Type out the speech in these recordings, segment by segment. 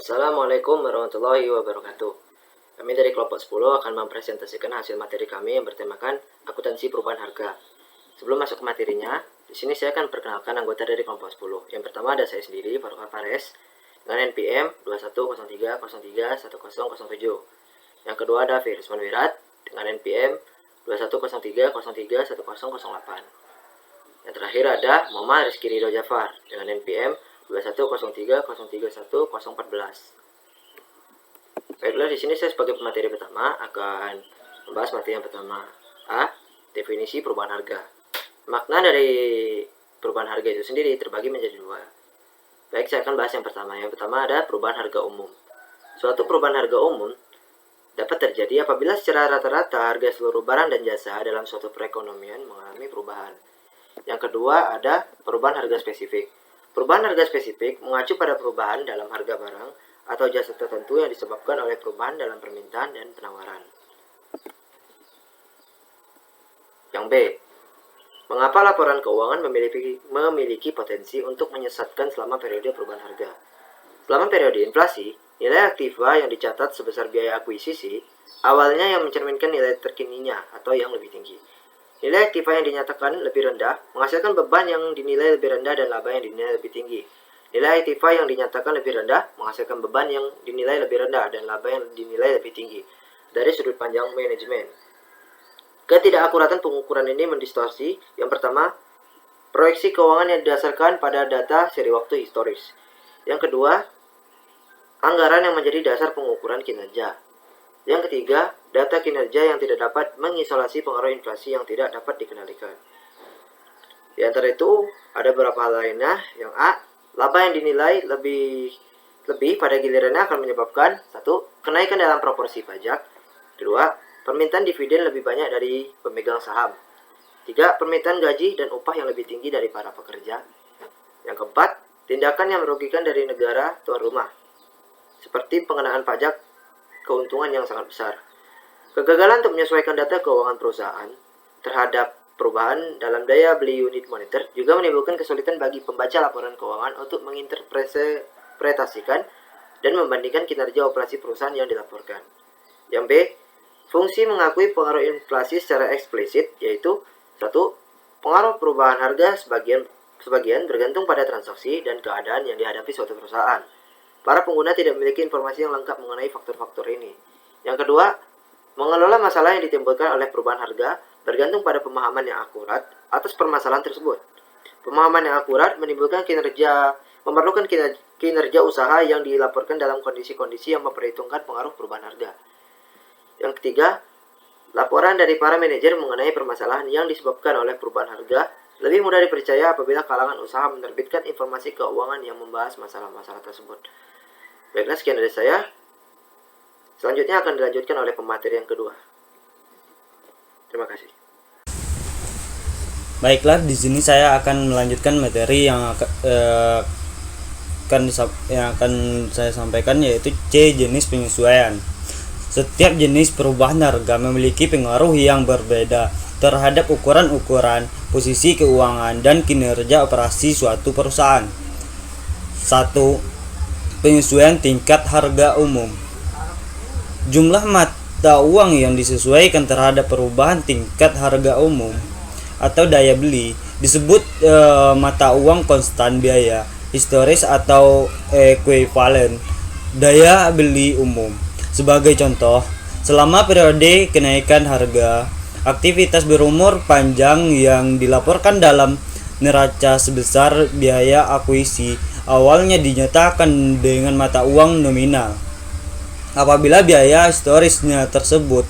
Assalamualaikum warahmatullahi wabarakatuh. Kami dari kelompok 10 akan mempresentasikan hasil materi kami yang bertemakan akuntansi perubahan harga. Sebelum masuk ke materinya, di sini saya akan perkenalkan anggota dari kelompok 10. Yang pertama ada saya sendiri, Faruk Fares, dengan NPM 2103031007. Yang kedua ada Firman Wirat dengan NPM 2103031008. Yang terakhir ada Muhammad Rizky Ridho Jafar dengan NPM 2103031014. Baiklah, di sini saya sebagai pemateri pertama akan membahas materi yang pertama. A. Definisi perubahan harga. Makna dari perubahan harga itu sendiri terbagi menjadi dua. Baik, saya akan bahas yang pertama. Yang pertama ada perubahan harga umum. Suatu perubahan harga umum dapat terjadi apabila secara rata-rata harga seluruh barang dan jasa dalam suatu perekonomian mengalami perubahan. Yang kedua ada perubahan harga spesifik. Perubahan harga spesifik mengacu pada perubahan dalam harga barang atau jasa tertentu yang disebabkan oleh perubahan dalam permintaan dan penawaran. Yang B. Mengapa laporan keuangan memiliki potensi untuk menyesatkan selama periode perubahan harga? Selama periode inflasi, nilai aktiva yang dicatat sebesar biaya akuisisi awalnya yang mencerminkan nilai terkininya atau yang lebih tinggi. Nilai aktiva yang dinyatakan lebih rendah menghasilkan beban yang dinilai lebih rendah dan laba yang dinilai lebih tinggi. Nilai aktiva yang dinyatakan lebih rendah menghasilkan beban yang dinilai lebih rendah dan laba yang dinilai lebih tinggi. Dari sudut pandang manajemen, ketidakakuratan pengukuran ini mendistorsi. Yang pertama, proyeksi keuangan yang didasarkan pada data seri waktu historis. Yang kedua, anggaran yang menjadi dasar pengukuran kinerja. Yang ketiga, data kinerja yang tidak dapat mengisolasi pengaruh inflasi yang tidak dapat dikendalikan. Di antara itu, ada beberapa hal lainnya. Yang A, laba yang dinilai lebih pada gilirannya akan menyebabkan 1. Kenaikan dalam proporsi pajak. 2. Permintaan dividen lebih banyak dari pemegang saham. 3. Permintaan gaji dan upah yang lebih tinggi dari para pekerja. Yang keempat, tindakan yang merugikan dari negara tuan rumah, seperti pengenaan pajak keuntungan yang sangat besar. Kegagalan untuk menyesuaikan data keuangan perusahaan terhadap perubahan dalam daya beli unit moneter juga menimbulkan kesulitan bagi pembaca laporan keuangan untuk menginterpretasikan dan membandingkan kinerja operasi perusahaan yang dilaporkan. Yang B, fungsi mengakui pengaruh inflasi secara eksplisit, yaitu 1. Pengaruh perubahan harga sebagian bergantung pada transaksi dan keadaan yang dihadapi suatu perusahaan. Para pengguna tidak memiliki informasi yang lengkap mengenai faktor-faktor ini. Yang kedua, mengelola masalah yang ditimbulkan oleh perubahan harga bergantung pada pemahaman yang akurat atas permasalahan tersebut. Pemahaman yang akurat memerlukan kinerja usaha yang dilaporkan dalam kondisi-kondisi yang memperhitungkan pengaruh perubahan harga. Yang ketiga, laporan dari para manajer mengenai permasalahan yang disebabkan oleh perubahan harga lebih mudah dipercaya apabila kalangan usaha menerbitkan informasi keuangan yang membahas masalah-masalah tersebut. Baiklah, sekian dari saya. Selanjutnya akan dilanjutkan oleh pemateri yang kedua. Terima kasih. Baiklah, di sini saya akan melanjutkan materi yang akan saya sampaikan, yaitu C. Jenis penyesuaian. Setiap jenis perubahan harga memiliki pengaruh yang berbeda terhadap ukuran-ukuran, posisi keuangan, dan kinerja operasi suatu perusahaan. 1. Penyesuaian tingkat harga umum. Jumlah mata uang yang disesuaikan terhadap perubahan tingkat harga umum atau daya beli disebut mata uang konstan biaya historis atau ekuivalen daya beli umum. Sebagai contoh, selama periode kenaikan harga, aktivitas berumur panjang yang dilaporkan dalam neraca sebesar biaya akuisisi awalnya dinyatakan dengan mata uang nominal. Apabila biaya historisnya tersebut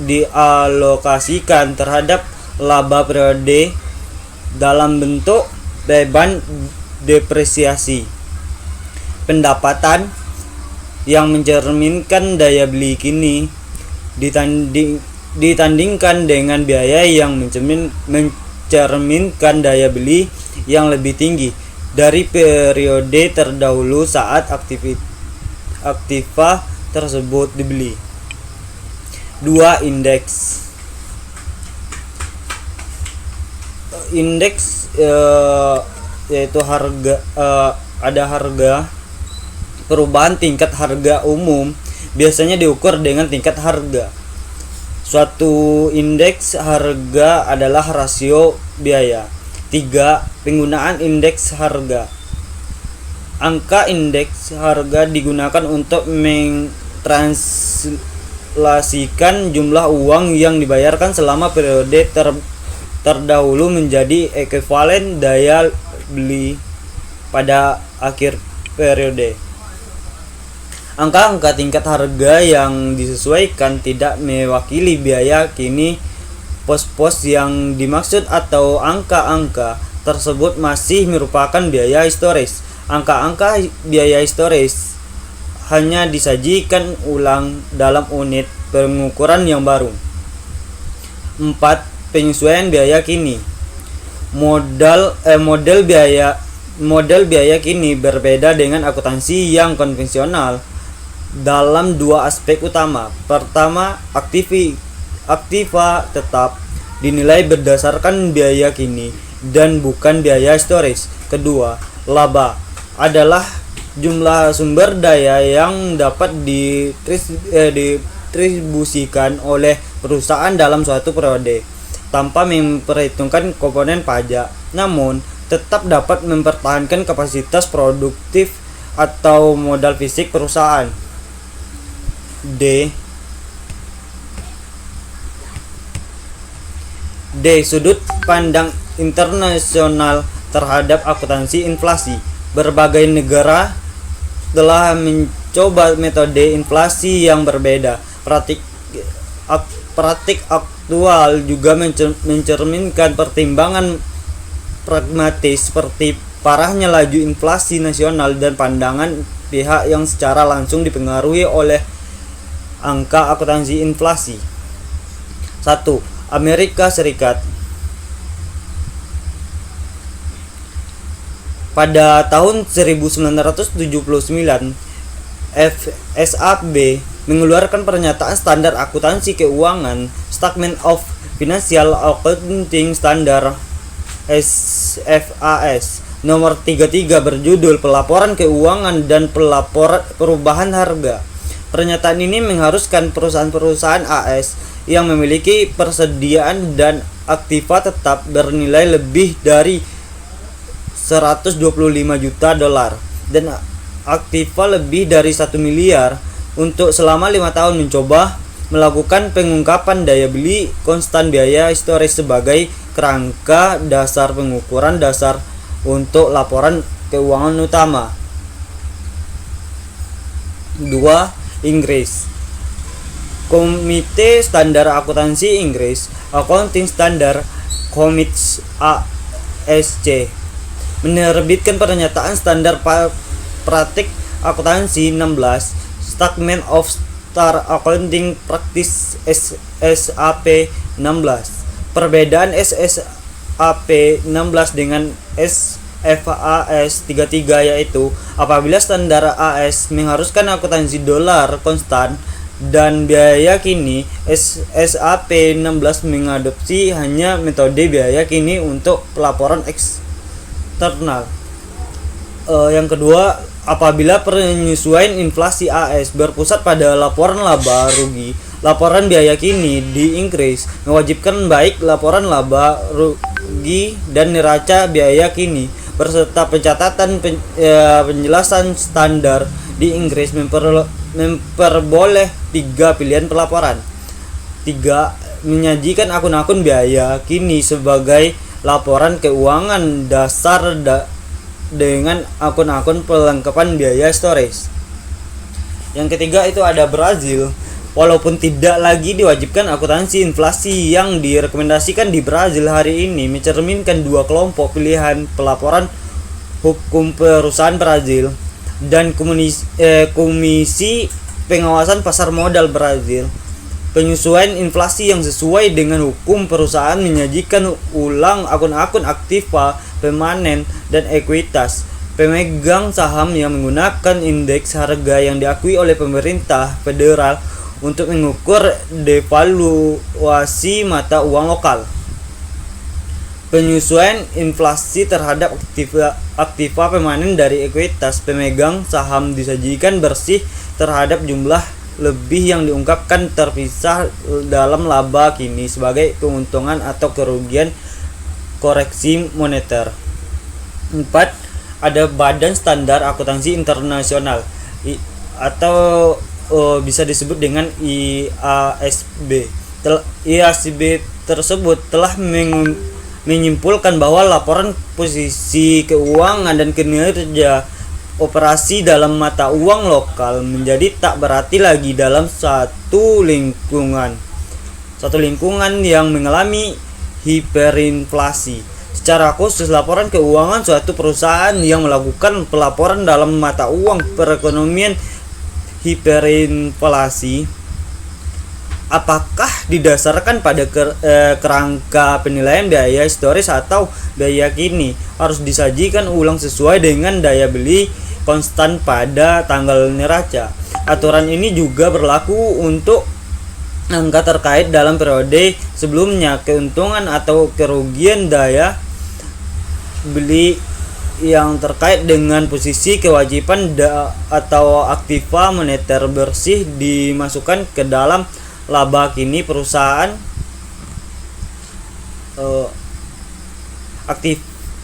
dialokasikan terhadap laba periode dalam bentuk beban depresiasi pendapatan yang mencerminkan daya beli kini ditandingkan dengan biaya yang mencerminkan daya beli yang lebih tinggi dari periode terdahulu saat aktiva tersebut dibeli. 2. Indeks yaitu harga, ada harga perubahan tingkat harga umum biasanya diukur dengan tingkat harga. Suatu indeks harga adalah rasio biaya. 3. Penggunaan indeks harga. Angka indeks harga digunakan untuk mentranslasikan jumlah uang yang dibayarkan selama periode terdahulu menjadi ekuivalen daya beli pada akhir periode. Angka-angka tingkat harga yang disesuaikan tidak mewakili biaya kini. Pos-pos yang dimaksud atau angka-angka tersebut masih merupakan biaya historis. Angka-angka biaya historis hanya disajikan ulang dalam unit pengukuran yang baru. 4. Penyesuaian biaya kini. Model biaya kini berbeda dengan akuntansi yang konvensional dalam dua aspek utama. Pertama, aktiva tetap dinilai berdasarkan biaya kini dan bukan biaya historis. Kedua, laba adalah jumlah sumber daya yang dapat didistribusikan oleh perusahaan dalam suatu periode tanpa memperhitungkan komponen pajak, namun tetap dapat mempertahankan kapasitas produktif atau modal fisik perusahaan. D. Sudut pandang internasional terhadap akuntansi inflasi. Berbagai negara telah mencoba metode inflasi yang berbeda. Praktik aktual juga mencerminkan pertimbangan pragmatis seperti parahnya laju inflasi nasional dan pandangan pihak yang secara langsung dipengaruhi oleh angka akuntansi inflasi. 1. Amerika Serikat. Pada tahun 1979, FSAB mengeluarkan pernyataan standar akuntansi keuangan Statement of Financial Accounting Standard SFAS nomor 33 berjudul Pelaporan Keuangan dan Perubahan Harga. Pernyataan ini mengharuskan perusahaan-perusahaan AS yang memiliki persediaan dan aktiva tetap bernilai lebih dari 125 juta dolar dan aktiva lebih dari 1 miliar untuk selama 5 tahun mencoba melakukan pengungkapan daya beli konstan biaya historis sebagai kerangka dasar pengukuran dasar untuk laporan keuangan utama. 2. Inggris. Komite Standar Akuntansi Inggris, Accounting Standard Committee ASC, menerbitkan pernyataan standar praktik akuntansi 16, Statement of Star Accounting Practice SSAP 16. Perbedaan SSAP 16 dengan SFAS 33 yaitu apabila standar AS mengharuskan akuntansi dolar konstan dan biaya kini, SSAP 16 mengadopsi hanya metode biaya kini untuk pelaporan eksternal. Yang kedua, apabila penyesuaian inflasi AS berpusat pada laporan laba rugi, laporan biaya kini di Inggris mewajibkan baik laporan laba rugi dan neraca biaya kini berserta pencatatan penjelasan standar di Inggris memperboleh 3 pilihan pelaporan. 3. Menyajikan akun-akun biaya kini sebagai laporan keuangan dasar dengan akun-akun pelengkapan biaya historis. Yang ketiga itu ada Brazil. Walaupun tidak lagi diwajibkan akuntansi inflasi, yang direkomendasikan di Brazil hari ini mencerminkan dua kelompok pilihan pelaporan hukum perusahaan Brazil dan Komisi Pengawasan Pasar Modal Brazil. Penyesuaian inflasi yang sesuai dengan hukum perusahaan menyajikan ulang akun-akun aktiva, permanen, dan ekuitas pemegang saham yang menggunakan indeks harga yang diakui oleh pemerintah federal untuk mengukur devaluasi mata uang lokal. Penyesuaian inflasi terhadap aktiva permanen dari ekuitas pemegang saham disajikan bersih terhadap jumlah lebih yang diungkapkan terpisah dalam laba kini sebagai keuntungan atau kerugian koreksi moneter. 4. Ada Badan Standar Akuntansi Internasional atau bisa disebut dengan IASB. IASB tersebut telah menyimpulkan bahwa laporan posisi keuangan dan kinerja operasi dalam mata uang lokal menjadi tak berarti lagi dalam satu lingkungan yang mengalami hiperinflasi. Secara khusus, laporan keuangan suatu perusahaan yang melakukan pelaporan dalam mata uang perekonomian hiperinflasi apakah didasarkan pada kerangka penilaian biaya historis atau biaya kini harus disajikan ulang sesuai dengan daya beli konstan pada tanggal neraca. Aturan ini juga berlaku untuk angka terkait dalam periode sebelumnya. Keuntungan atau kerugian daya beli yang terkait dengan posisi kewajiban atau aktiva moneter bersih dimasukkan ke dalam laba kini perusahaan.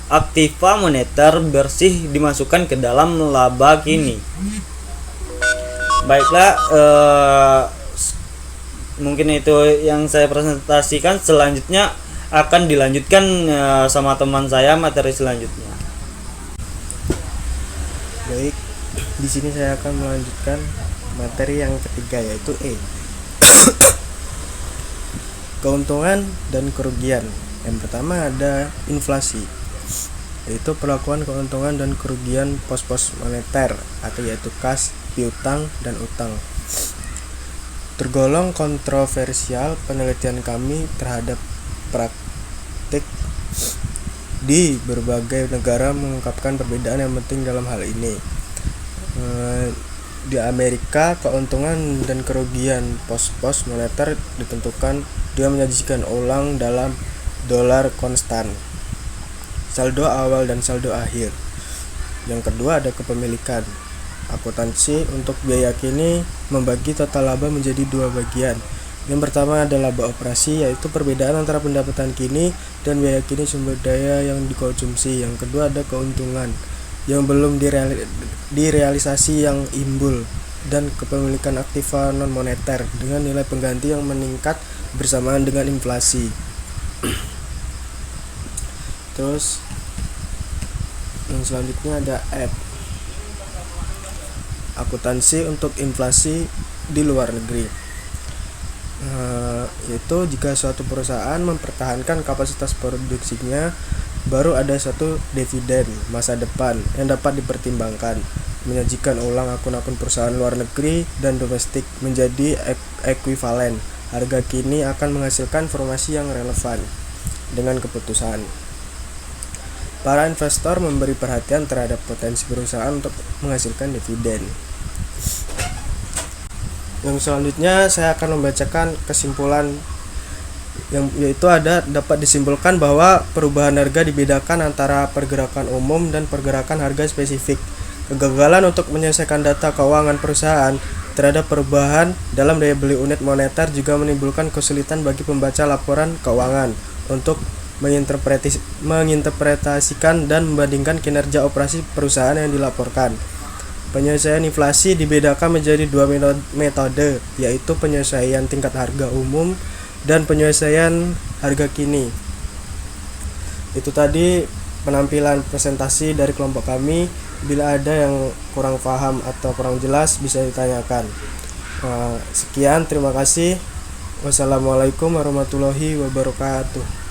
Aktiva moneter bersih dimasukkan ke dalam laba kini. Baiklah, mungkin itu yang saya presentasikan. Selanjutnya akan dilanjutkan sama teman saya materi selanjutnya. Baik, di sini saya akan melanjutkan materi yang ketiga, yaitu keuntungan dan kerugian. Yang pertama ada inflasi, yaitu perlakuan keuntungan dan kerugian pos-pos moneter atau yaitu kas, piutang, dan utang. Tergolong kontroversial penelitian kami terhadap praktik di berbagai negara mengungkapkan perbedaan yang penting dalam hal ini. Di Amerika, keuntungan dan kerugian pos-pos moneter ditentukan dengan menyajikan ulang dalam dolar konstan, saldo awal dan saldo akhir. Yang kedua ada kepemilikan. Akuntansi untuk biaya kini membagi total laba menjadi dua bagian. Yang pertama ada laba operasi, yaitu perbedaan antara pendapatan kini dan biaya kini sumber daya yang dikonsumsi. Yang kedua ada keuntungan yang belum direalisasi yang imbul, dan kepemilikan aktiva non moneter dengan nilai pengganti yang meningkat bersamaan dengan inflasi. Terus yang selanjutnya ada akuntansi untuk inflasi di luar negeri, yaitu jika suatu perusahaan mempertahankan kapasitas produksinya, baru ada satu dividen masa depan yang dapat dipertimbangkan. Menyajikan ulang akun-akun perusahaan luar negeri dan domestik menjadi ekuivalen. Harga kini akan menghasilkan informasi yang relevan dengan keputusan. Para investor memberi perhatian terhadap potensi perusahaan untuk menghasilkan dividen. Yang selanjutnya saya akan membacakan kesimpulan yaitu dapat disimpulkan bahwa perubahan harga dibedakan antara pergerakan umum dan pergerakan harga spesifik. Kegagalan untuk menyelesaikan data keuangan perusahaan terhadap perubahan dalam daya beli unit moneter juga menimbulkan kesulitan bagi pembaca laporan keuangan untuk menginterpretasikan dan membandingkan kinerja operasi perusahaan yang dilaporkan. Penyelesaian inflasi dibedakan menjadi dua metode, yaitu penyelesaian tingkat harga umum dan penyelesaian harga kini. Itu tadi penampilan presentasi dari kelompok kami. Bila ada yang kurang paham atau kurang jelas bisa ditanyakan. Sekian, terima kasih. Wassalamualaikum warahmatullahi wabarakatuh.